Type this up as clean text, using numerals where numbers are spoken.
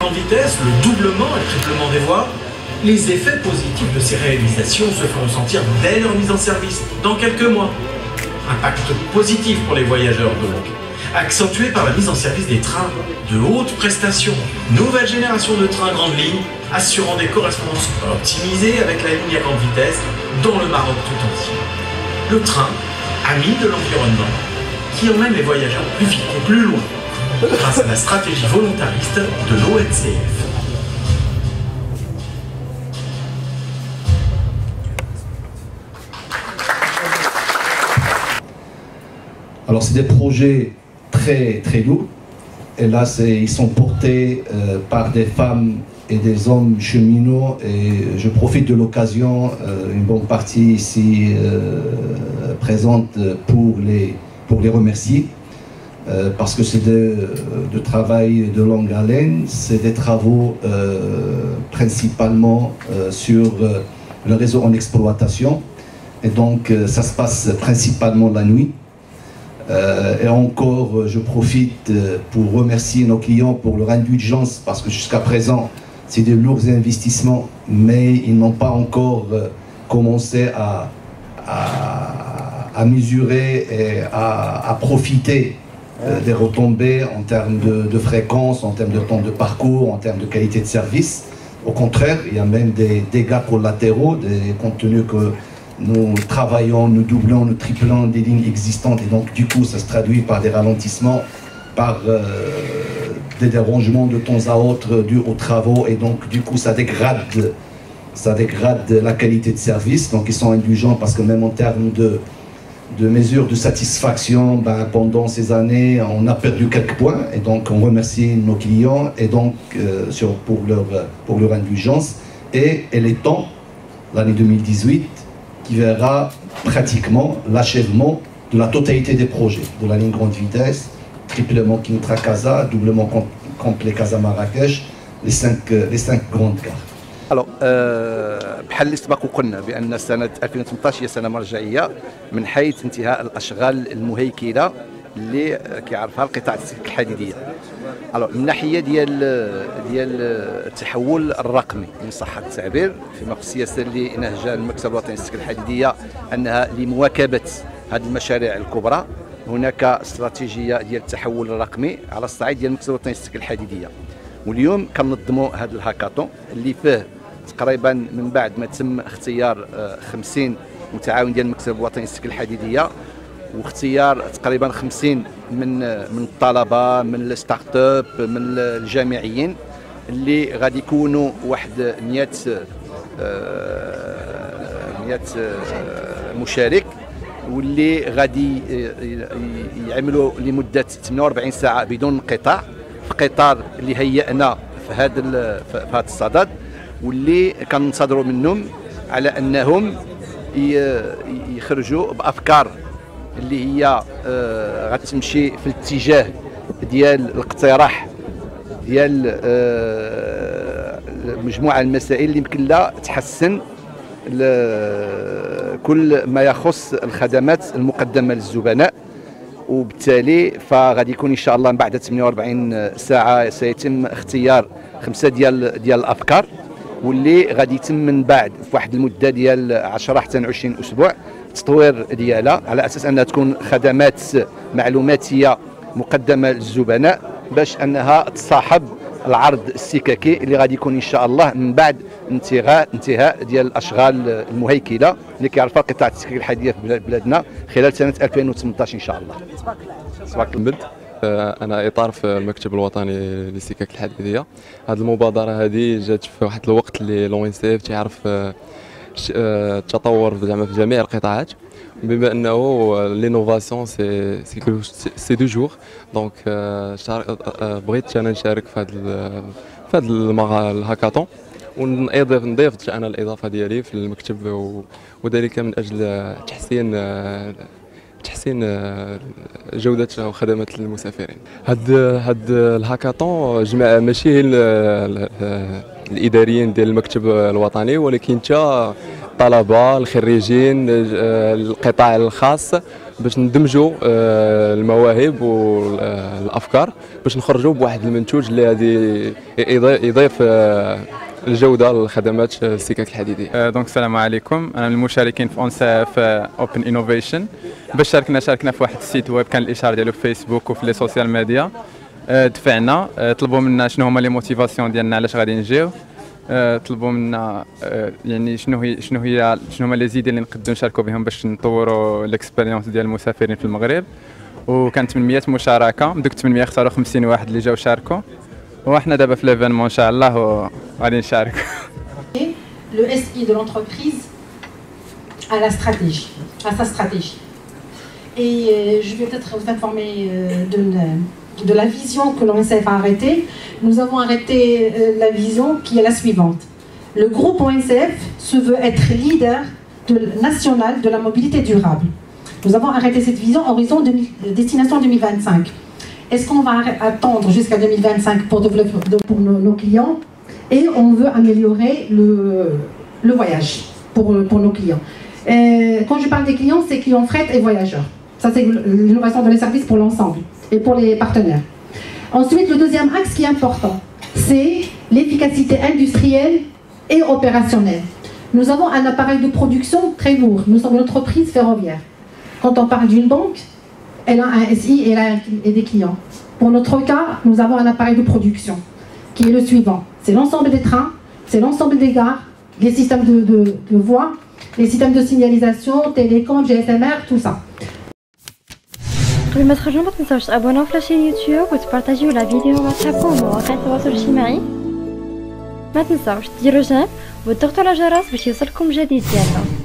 En vitesse, le doublement et le triplement des voies, les effets positifs de ces réalisations se feront sentir dès leur mise en service, dans quelques mois. Impact positif pour les voyageurs donc, accentué par la mise en service des trains de haute prestation, nouvelle génération de trains grande ligne, assurant des correspondances optimisées avec la ligne à grande vitesse dans le Maroc tout entier. Le train, ami de l'environnement, qui emmène les voyageurs plus vite et plus loin, grâce à la stratégie volontariste de l'ONCF. Alors c'est des projets très lourds, et là ils sont portés par des femmes et des hommes cheminots, et je profite de l'occasion, une bonne partie ici présente pour les remercier, parce que c'est de travail de longue haleine, c'est des travaux principalement sur le réseau en exploitation, et donc ça se passe principalement la nuit. Et encore, je profite pour remercier nos clients pour leur indulgence, parce que jusqu'à présent, c'est de lourds investissements, mais ils n'ont pas encore commencé à mesurer et à profiter des retombées en termes de fréquence, en termes de temps de parcours, en termes de qualité de service. Au contraire, il y a même des dégâts collatéraux, compte tenu que nous travaillons, nous doublons, nous triplons des lignes existantes, et donc du coup ça se traduit par des ralentissements, par des dérangements de temps à autre dus aux travaux, et donc du coup ça dégrade la qualité de service. Donc ils sont indulgents, parce que même en termes de mesures de satisfaction, pendant ces années on a perdu quelques points, et donc on remercie nos clients et donc pour leur indulgence. Et il est temps, l'année 2018 qui verra pratiquement l'achèvement de la totalité des projets, de la ligne grande vitesse, triplement Kintra-Casa, doublement complet Casa-Marrakech, les cinq grandes gares. الو بحال اللي سبق وقلنا بان سنه 2018 هي سنه مرجعيه من حيث انتهاء الاشغال المهيكله اللي كيعرفها القطاع السكك الحديديه. الو من الناحيه ديال التحول الرقمي ان صح التعبير، فيما يخص السياسه اللي نهجها المكتب الوطني للسكك الحديديه انها لمواكبه هذه المشاريع الكبرى، هناك استراتيجيه ديال التحول الرقمي على الصعيد ديال المكتب الوطني للسكك الحديديه. واليوم كننظموا هذا الهاكاطون اللي فيه تقريبا من بعد ما تم اختيار 50 متعاون ديال المكتب الوطني للسكك الحديديه، واختيار تقريبا 50 من الطلبه، من الستارت اب، من الجامعيين، اللي غادي يكونوا واحد 100 مشارك، واللي غادي يعملوا لمده 48 ساعه بدون انقطاع في قطار اللي هيئنا في هذا الصدد، واللي كننتظروا منهم على انهم يخرجوا بافكار اللي هي غتمشي في الاتجاه ديال الاقتراح ديال مجموعه المسائل اللي يمكن لها تحسن كل ما يخص الخدمات المقدمه للزبناء. وبالتالي فغادي يكون ان شاء الله بعد 48 ساعه سيتم اختيار 5 ديال الافكار، واللي غادي يتم من بعد في واحد المده ديال 10 حتى 20 اسبوع التطوير ديالها، على اساس انها تكون خدمات معلوماتيه مقدمه للزبناء، باش انها تصاحب العرض السككي اللي غادي يكون ان شاء الله من بعد انتهاء ديال الاشغال المهيكله اللي كيعرفها قطاع السكك الحديديه في بلادنا خلال سنه 2018 ان شاء الله. صباح الخير. انا اطار في المكتب الوطني للسكك الحديديه. هذه المبادره هذه جات في واحد الوقت اللي لو ان سي اف تيعرف التطور زعما في جميع القطاعات، بما انه لينوفاسيون سي دو جور، دونك بغيت انا نشارك في هذا الهاكاطون، ونضيف انا الاضافه ديالي في المكتب، وذلك من اجل تحسين جودة وخدمات المسافرين. هاد الهاكاطون جمع ماشي الاداريين ديال المكتب الوطني، ولكن حتى الطلبه، الخريجين، القطاع الخاص، باش ندمجوا المواهب والافكار باش نخرجوا بواحد المنتوج اللي غادي يضيف الجوده للخدمات السكك الحديديه. دونك السلام عليكم، انا من المشاركين في اونساف اوبن انوفيشن. باش شاركنا في واحد السيت ويب، كان الاشهار ديالو في فيسبوك وفي لي سوسيال ميديا. دفعنا، طلبوا منا شنو هما لي موتيفاسيون ديالنا علاش غادي نجيو. طلبوا منا يعني شنو هما لي زيدي اللي نقدروا نشاركوا بهم باش نطوروا الاكسبيريونس ديال المسافرين في المغرب. وكان 800 مشاركه، من دوك 800 اختاروا 50 واحد اللي جاو شاركوا، وحنا دابا في ليفينمون ان شاء الله وغادي نشارك. Le SI de l'entreprise à la stratégie, à sa stratégie. Et je vais peut-être vous informer de la vision que l'ONCF a arrêtée. Nous avons arrêté la vision qui est la suivante. Le groupe ONCF se veut être leader national de la mobilité durable. Nous avons arrêté cette vision horizon destination 2025. Est-ce qu'on va attendre jusqu'à 2025 pour développer pour nos clients? Et on veut améliorer le voyage pour nos clients. Quand je parle des clients, c'est clients fret et voyageurs. Ça, c'est l'innovation de les services pour l'ensemble et pour les partenaires. Ensuite, le deuxième axe qui est important, c'est l'efficacité industrielle et opérationnelle. Nous avons un appareil de production très lourd. Nous sommes une entreprise ferroviaire. Quand on parle d'une banque, elle a un SI et des clients. Pour notre cas, nous avons un appareil de production qui est le suivant. C'est l'ensemble des trains, c'est l'ensemble des gares, les systèmes de voies, les systèmes de signalisation, télécom, GSMR, tout ça. قبل ما تخرجوا ما تنساوش تابوناو في لاشين يوتيوب وتبارطاجيو لا فيديو مع صحابكم ومواقع التواصل الاجتماعي. ما تنساوش ديروا جيم وتضغطوا على الجرس باش يوصلكم جديد ديالنا.